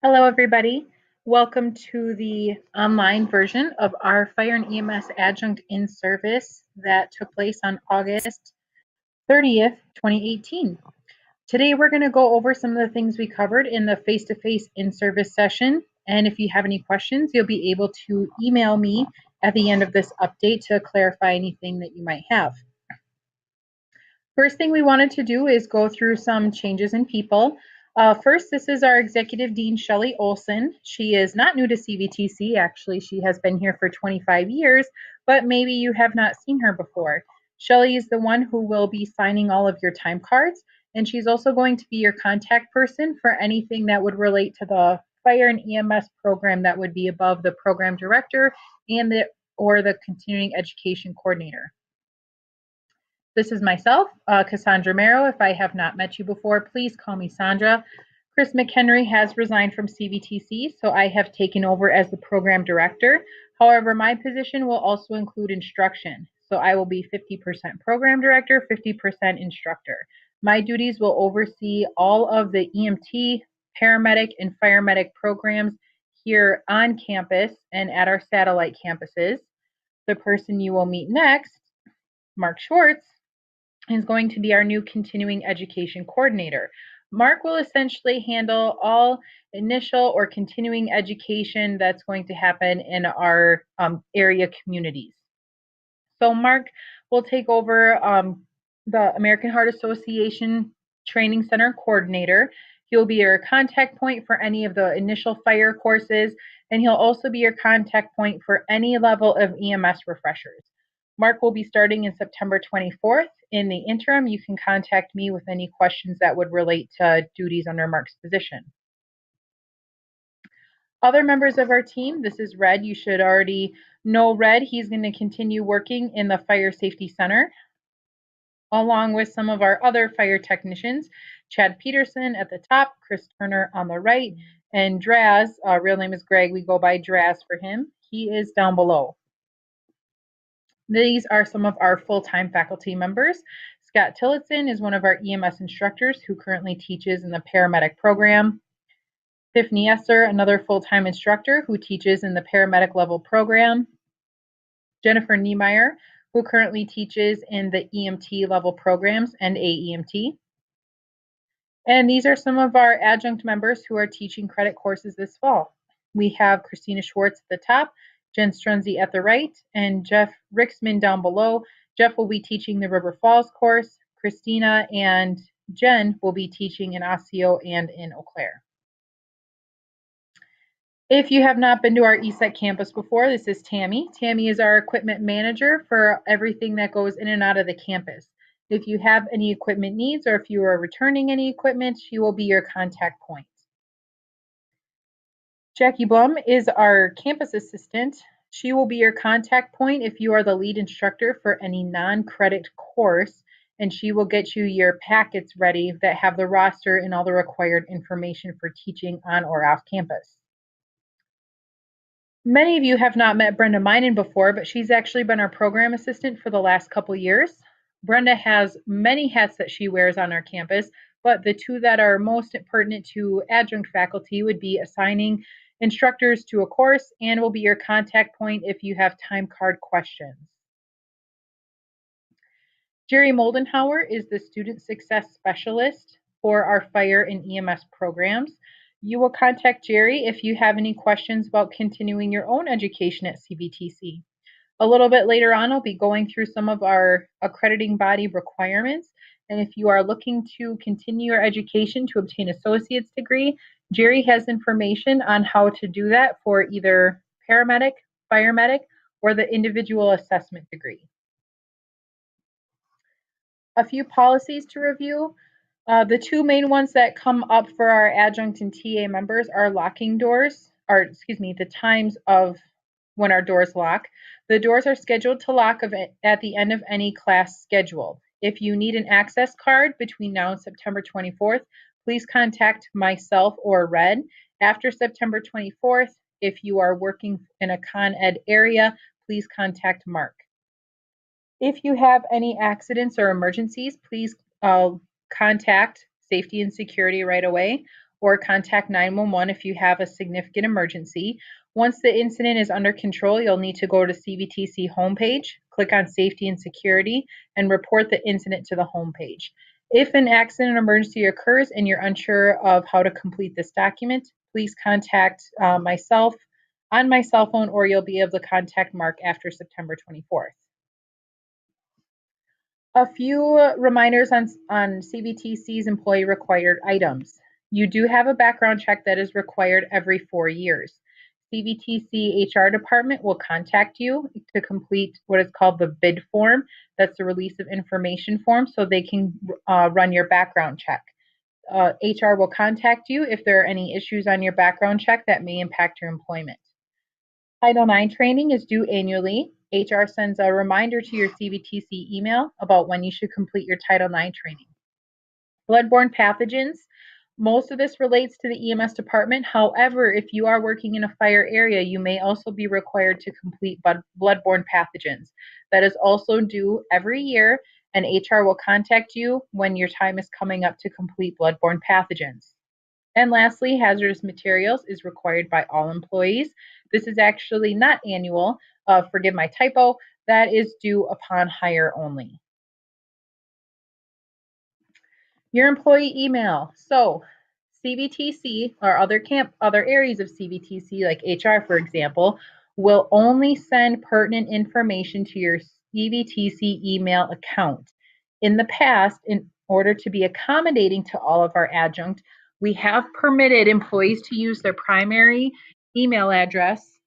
Hello, everybody. Welcome to the online version of our Fire and EMS Adjunct in Service that took place on August 30th, 2018. Today, we're going to go over some of the things we covered in the face-to-face in-service session. And if you have any questions, you'll be able to email me at the end of this update to clarify anything that you might have. First thing we wanted to do is go through some changes in people. First, this is our Executive Dean, Shelly Olson. She is not new to CVTC. Actually, she has been here for 25 years, but maybe you have not seen her before. Shelly is the one who will be signing all of your time cards, and she's also going to be your contact person for anything that would relate to the fire and EMS program that would be above the program director and or the continuing education coordinator. This is myself, Cassandra Merrow. If I have not met you before, please call me Sandra. Chris McHenry has resigned from CVTC, so I have taken over as the program director. However, my position will also include instruction. So I will be 50% program director, 50% instructor. My duties will oversee all of the EMT, paramedic, and firemedic programs here on campus and at our satellite campuses. The person you will meet next, Mark Schwartz, is going to be our new continuing education coordinator. Mark will essentially handle all initial or continuing education that's going to happen in our area communities. So Mark will take over the American Heart Association Training Center coordinator. He'll be your contact point for any of the initial fire courses, and he'll also be your contact point for any level of EMS refreshers. Mark will be starting in September 24th. In the interim, you can contact me with any questions that would relate to duties under Mark's position. Other members of our team, this is Red. You should already know Red. He's going to continue working in the Fire Safety Center, along with some of our other fire technicians, Chad Peterson at the top, Chris Turner on the right, and Draz, real name is Greg. We go by Draz for him. He is down below. These are some of our full-time faculty members. Scott Tillotson is one of our EMS instructors who currently teaches in the paramedic program. Tiffany Esser, another full-time instructor who teaches in the paramedic level program. Jennifer Niemeyer, who currently teaches in the EMT level programs and AEMT. And these are some of our adjunct members who are teaching credit courses this fall. We have Christina Schwartz at the top, Jen Strunzi at the right, and Jeff Rixman down below. Jeff will be teaching the River Falls course. Christina and Jen will be teaching in Osseo and in Eau Claire. If you have not been to our ESEC campus before, this is Tammy. Tammy is our equipment manager for everything that goes in and out of the campus. If you have any equipment needs or if you are returning any equipment, she will be your contact point. Jackie Blum is our campus assistant. She will be your contact point if you are the lead instructor for any non-credit course, and she will get you your packets ready that have the roster and all the required information for teaching on or off campus. Many of you have not met Brenda Minen before, but she's actually been our program assistant for the last couple years. Brenda has many hats that she wears on our campus, but the two that are most pertinent to adjunct faculty would be assigning instructors to a course and will be your contact point if you have time card questions. Jerry Moldenhauer is the student success specialist for our fire and EMS programs. You will contact Jerry if you have any questions about continuing your own education at CVTC. A little bit later on, I'll be going through some of our accrediting body requirements. And if you are looking to continue your education to obtain associate's degree, Jerry has information on how to do that for either paramedic, firemedic, or the individual assessment degree. A few policies to review. The two main ones that come up for our adjunct and TA members are locking doors, the times of when our doors lock. The doors are scheduled to lock at the end of any class schedule. If you need an access card between now and September 24th, please contact myself or Red. After September 24th, if you are working in a Con Ed area, please contact Mark. If you have any accidents or emergencies, please contact safety and security right away. or contact 911 if you have a significant emergency. Once the incident is under control, you'll need to go to CVTC homepage, click on Safety and Security, and report the incident to the homepage. If an accident or emergency occurs and you're unsure of how to complete this document, please contact myself on my cell phone, or you'll be able to contact Mark after September 24th. A few reminders on CVTC's employee required items. You do have a background check that is required every 4 years. CVTC HR department will contact you to complete what is called the bid form. That's the release of information form, so they can run your background check. HR will contact you if there are any issues on your background check that may impact your employment. Title IX training is due annually. HR sends a reminder to your CVTC email about when you should complete your Title IX training. Bloodborne pathogens. Most of this relates to the EMS department. However, if you are working in a fire area, you may also be required to complete bloodborne pathogens. That is also due every year, and HR will contact you when your time is coming up to complete bloodborne pathogens. And lastly, hazardous materials is required by all employees. This is actually not annual. Forgive my typo. That is due upon hire only. Your employee email. So CVTC or other areas of CVTC, like HR, for example, will only send pertinent information to your CVTC email account. In the past, in order to be accommodating to all of our adjunct, we have permitted employees to use their primary email address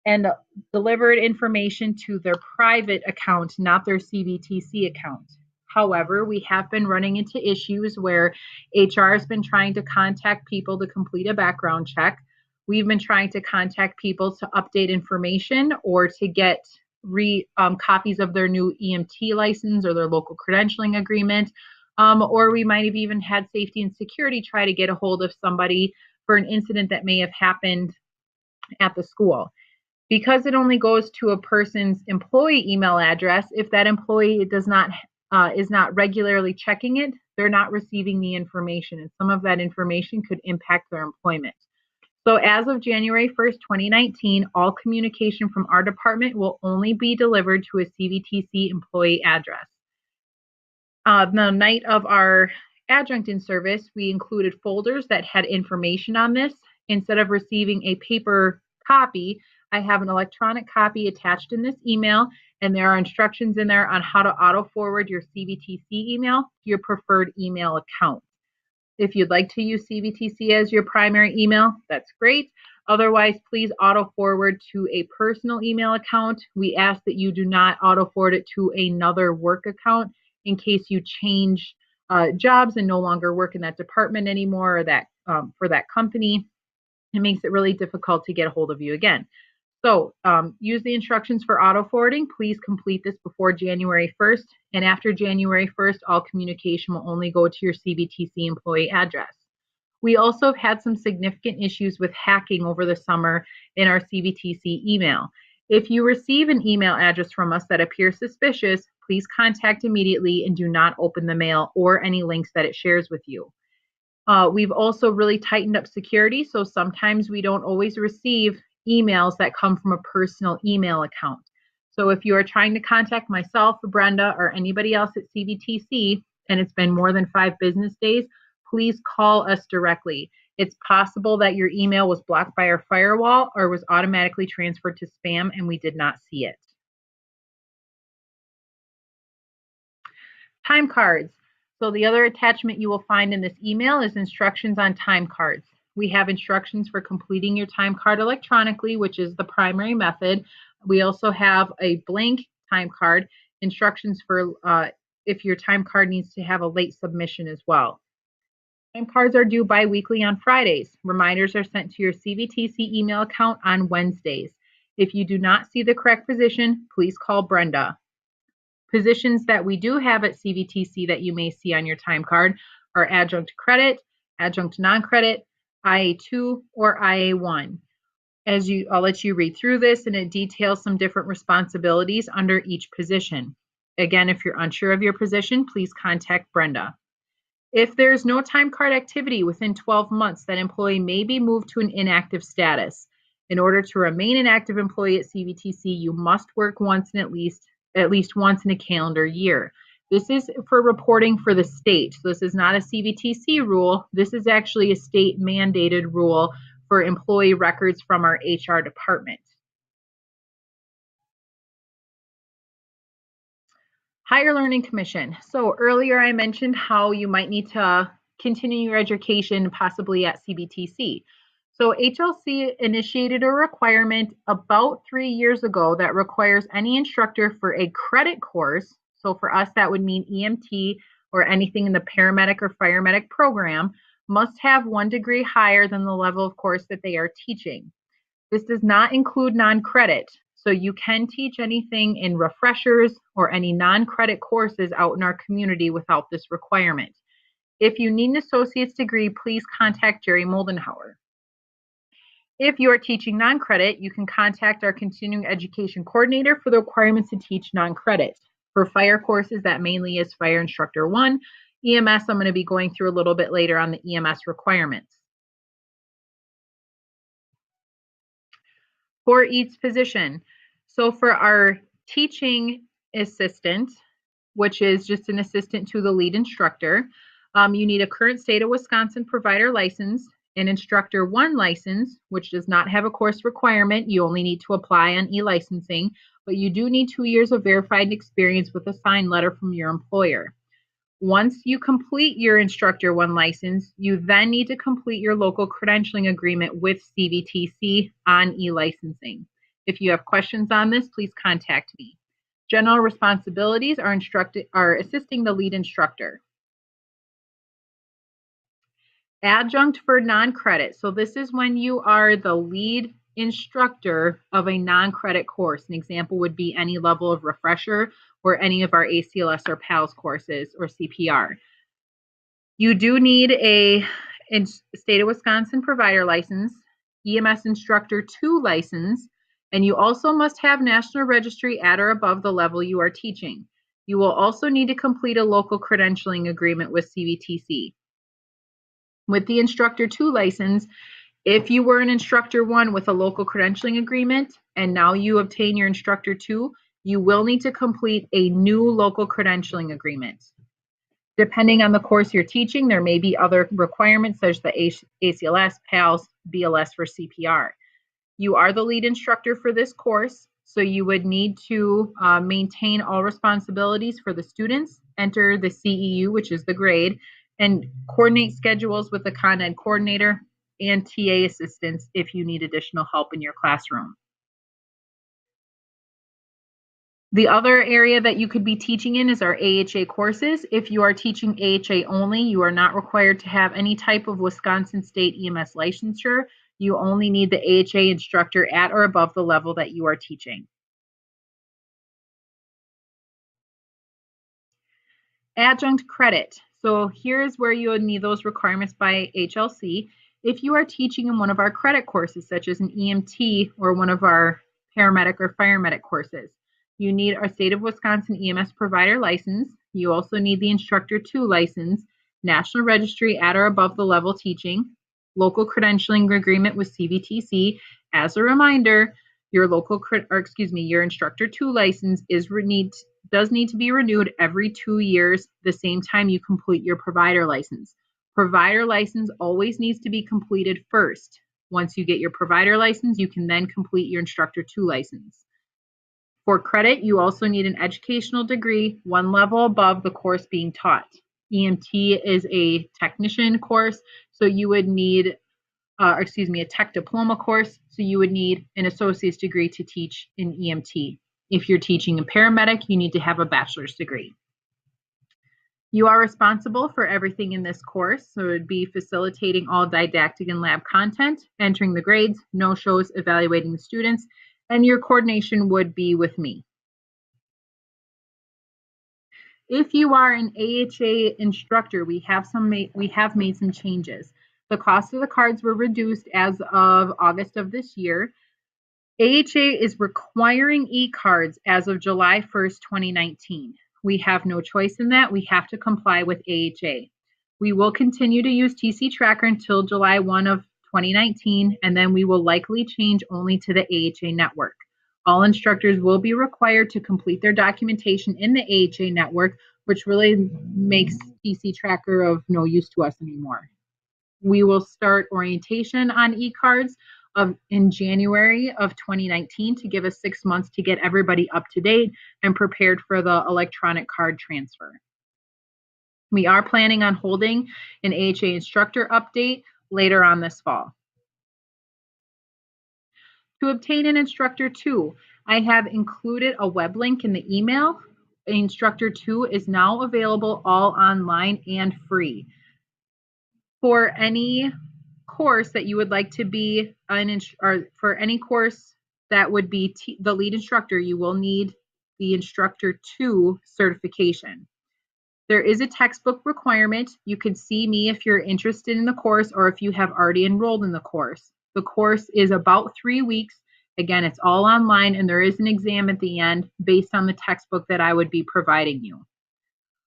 and delivered information to their private account, not their CVTC account. However, we have been running into issues where HR has been trying to contact people to complete a background check. We've been trying to contact people to update information or to get copies of their new EMT license or their local credentialing agreement. Or we might have even had safety and security try to get a hold of somebody for an incident that may have happened at the school. Because it only goes to a person's employee email address, if that employee is not regularly checking it, they're not receiving the information, and some of that information could impact their employment. So as of January 1st, 2019, all communication from our department will only be delivered to a CVTC employee address. The night of our adjunct in service, we included folders that had information on this. Instead of receiving a paper copy, I have an electronic copy attached in this email, and there are instructions in there on how to auto-forward your CVTC email to your preferred email account. If you'd like to use CVTC as your primary email, that's great. Otherwise, please auto-forward to a personal email account. We ask that you do not auto-forward it to another work account in case you change jobs and no longer work in that department anymore or that for that company. It makes it really difficult to get a hold of you again. So use the instructions for auto forwarding. Please complete this before January 1st. And after January 1st, all communication will only go to your CVTC employee address. We also have had some significant issues with hacking over the summer in our CVTC email. If you receive an email address from us that appears suspicious, please contact immediately and do not open the mail or any links that it shares with you. We've also really tightened up security, so sometimes we don't always receive emails that come from a personal email account. So if you are trying to contact myself, Brenda, or anybody else at CVTC, and it's been more than 5 business days, please call us directly. It's possible that your email was blocked by our firewall or was automatically transferred to spam and we did not see it. Time cards. So the other attachment you will find in this email is instructions on time cards. We have instructions for completing your time card electronically, which is the primary method. We also have a blank time card, instructions for if your time card needs to have a late submission as well. Time cards are due bi-weekly on Fridays. Reminders are sent to your CVTC email account on Wednesdays. If you do not see the correct position, please call Brenda. Positions that we do have at CVTC that you may see on your time card are adjunct credit, adjunct non-credit, IA2, or IA1. I'll let you read through this, and it details some different responsibilities under each position. Again, if you're unsure of your position, please contact Brenda. If there's no time card activity within 12 months, that employee may be moved to an inactive status. In order to remain an active employee at CVTC, you must work once in at least once in a calendar year. This is for reporting for the state. So this is not a CVTC rule. This is actually a state mandated rule for employee records from our HR department. Higher Learning Commission. So earlier I mentioned how you might need to continue your education possibly at CVTC. So HLC initiated a requirement about 3 years ago that requires any instructor for a credit course. So for us, that would mean EMT or anything in the paramedic or fire medic program must have 1 degree higher than the level of course that they are teaching. This does not include non-credit. So you can teach anything in refreshers or any non-credit courses out in our community without this requirement. If you need an associate's degree, please contact Jerry Moldenhauer. If you are teaching non-credit, you can contact our continuing education coordinator for the requirements to teach non-credit. For fire courses, that mainly is Fire Instructor 1. EMS, I'm going to be going through a little bit later on the EMS requirements. For each position, so for our teaching assistant, which is just an assistant to the lead instructor, you need a current state of Wisconsin provider license, an instructor 1 license, which does not have a course requirement. You only need to apply on e-licensing, but you do need 2 years of verified experience with a signed letter from your employer. Once you complete your instructor 1 license, you then need to complete your local credentialing agreement with CVTC on e-licensing. If you have questions on this, please contact me. General responsibilities are assisting the lead instructor. Adjunct for non-credit. So this is when you are the lead instructor of a non-credit course. An example would be any level of refresher or any of our ACLS or PALS courses or CPR. You do need a state of Wisconsin provider license, EMS instructor 2 license, and you also must have National Registry at or above the level you are teaching. You will also need to complete a local credentialing agreement with CVTC. With the instructor 2 license, if you were an instructor 1 with a local credentialing agreement and now you obtain your instructor 2, you will need to complete a new local credentialing agreement. Depending on the course you're teaching, there may be other requirements such as the ACLS, PALS, BLS for CPR. You are the lead instructor for this course, so you would need to maintain all responsibilities for the students, enter the CEU, which is the grade, and coordinate schedules with the Con Ed coordinator and TA assistants if you need additional help in your classroom. The other area that you could be teaching in is our AHA courses. If you are teaching AHA only, you are not required to have any type of Wisconsin State EMS licensure. You only need the AHA instructor at or above the level that you are teaching. Adjunct credit. So here's where you would need those requirements by HLC. If you are teaching in one of our credit courses, such as an EMT or one of our paramedic or fire medic courses, you need our state of Wisconsin EMS provider license. You also need the instructor 2 license, National Registry at or above the level teaching, local credentialing agreement with CVTC. As a reminder, your your instructor 2 license does need to be renewed every 2 years, the same time you complete your provider license. Provider license always needs to be completed first. Once you get your provider license, you can then complete your instructor 2 license. For credit, you also need an educational degree, 1 level above the course being taught. EMT is a technician course, so you would need, a tech diploma course, so you would need an associate's degree to teach in EMT. If you're teaching a paramedic, you need to have a bachelor's degree. You are responsible for everything in this course, so it would be facilitating all didactic and lab content, entering the grades, no-shows, evaluating the students, and your coordination would be with me. If you are an AHA instructor, we have made some changes. The cost of the cards were reduced as of August of this year. AHA is requiring e-cards as of July 1st, 2019. We have no choice in that. We have to comply with AHA. We will continue to use TC Tracker until July 1 of 2019, and then we will likely change only to the AHA network. All instructors will be required to complete their documentation in the AHA network, which really makes TC Tracker of no use to us anymore. We will start orientation on eCards in January of 2019 to give us 6 months to get everybody up to date and prepared for the electronic card transfer. We are planning on holding an AHA instructor update later on this fall. To obtain an Instructor 2, I have included a web link in the email. Instructor 2 is now available all online and free. For any course that you would like to be or for any course that would be the lead instructor, you will need the Instructor 2 certification. There is a textbook requirement. You can see me if you're interested in the course or if you have already enrolled in the course. The course is about 3 weeks. Again, it's all online and there is an exam at the end based on the textbook that I would be providing you.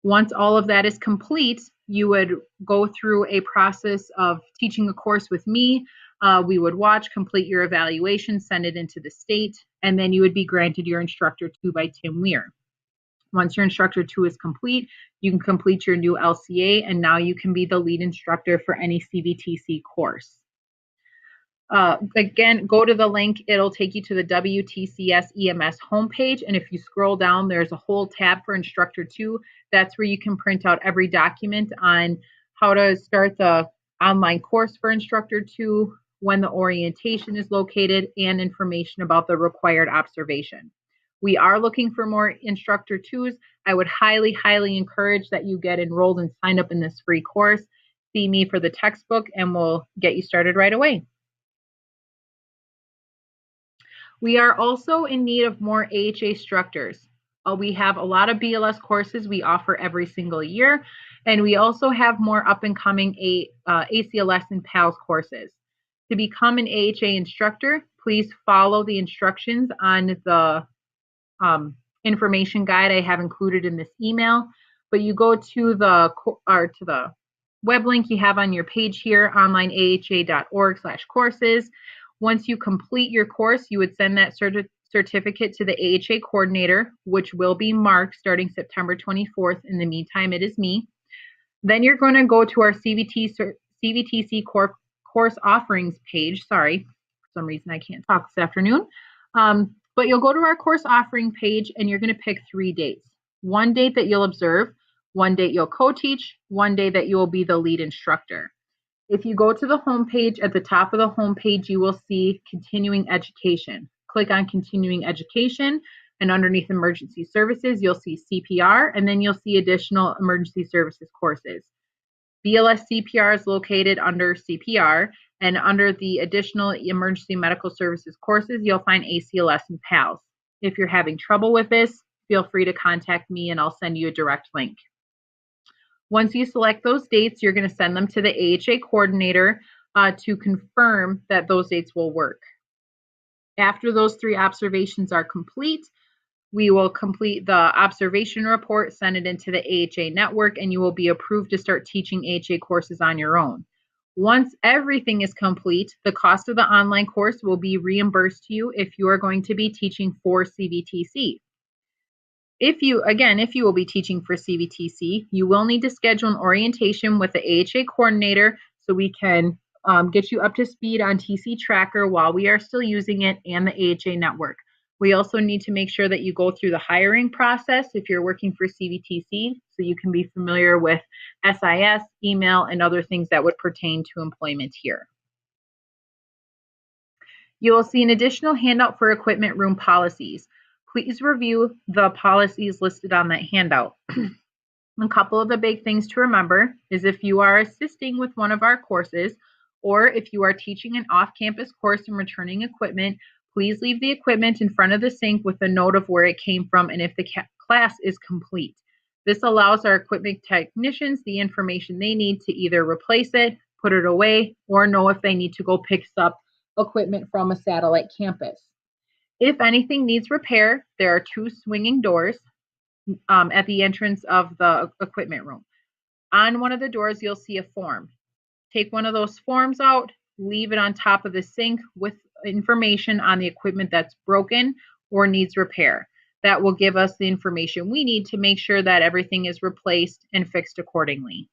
Once all of that is complete, you would go through a process of teaching a course with me. We would watch, complete your evaluation, send it into the state, and then you would be granted your Instructor 2 by Tim Weir. Once your Instructor 2 is complete, you can complete your new LCA, and now you can be the lead instructor for any CVTC course. Again, go to the link. It'll take you to the WTCS EMS homepage, and if you scroll down, there's a whole tab for Instructor 2. That's where you can print out every document on how to start the online course for Instructor 2, when the orientation is located, and information about the required observation. We are looking for more Instructor 2s. I would highly, highly encourage that you get enrolled and sign up in this free course. See me for the textbook, and we'll get you started right away. We are also in need of more AHA instructors. We have a lot of BLS courses we offer every single year, and we also have more up-and-coming ACLS and PALS courses. To become an AHA instructor, please follow the instructions on the information guide I have included in this email. But you go to the web link you have on your page here, onlineaha.org/courses. Once you complete your course, you would send that certificate to the AHA coordinator, which will be Mark starting September 24th. In the meantime, it is me. Then you're going to go to our CVTC course offerings page. Sorry, for some reason I can't talk this afternoon. But you'll go to our course offering page and you're going to pick 3 dates. One date that you'll observe, one date you'll co-teach, one day that you will be the lead instructor. If you go to the homepage, at the top of the homepage, you will see continuing education. Click on continuing education, and underneath emergency services, you'll see CPR, and then you'll see additional emergency services courses. BLS CPR is located under CPR, and under the additional emergency medical services courses, you'll find ACLS and PALS. If you're having trouble with this, feel free to contact me and I'll send you a direct link. Once you select those dates, you're going to send them to the AHA coordinator to confirm that those dates will work. After those 3 observations are complete, we will complete the observation report, send it into the AHA network, and you will be approved to start teaching AHA courses on your own. Once everything is complete, the cost of the online course will be reimbursed to you if you are going to be teaching for CVTC. If you will be teaching for CVTC, you will need to schedule an orientation with the AHA coordinator so we can get you up to speed on TC Tracker while we are still using it and the AHA network. We also need to make sure that you go through the hiring process if you're working for CVTC so you can be familiar with SIS, email, and other things that would pertain to employment here. You will see an additional handout for equipment room policies. Please review the policies listed on that handout. A couple of the big things to remember is if you are assisting with one of our courses, or if you are teaching an off-campus course and returning equipment, please leave the equipment in front of the sink with a note of where it came from and if the class is complete. This allows our equipment technicians the information they need to either replace it, put it away, or know if they need to go pick up equipment from a satellite campus. If anything needs repair, there are 2 swinging doors at the entrance of the equipment room. On one of the doors, you'll see a form. Take one of those forms out, leave it on top of the sink with information on the equipment that's broken or needs repair. That will give us the information we need to make sure that everything is replaced and fixed accordingly.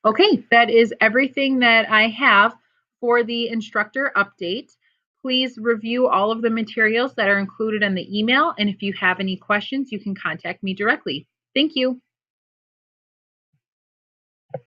Okay, that is everything that I have for the instructor update. Please review all of the materials that are included in the email, and if you have any questions, you can contact me directly. Thank you.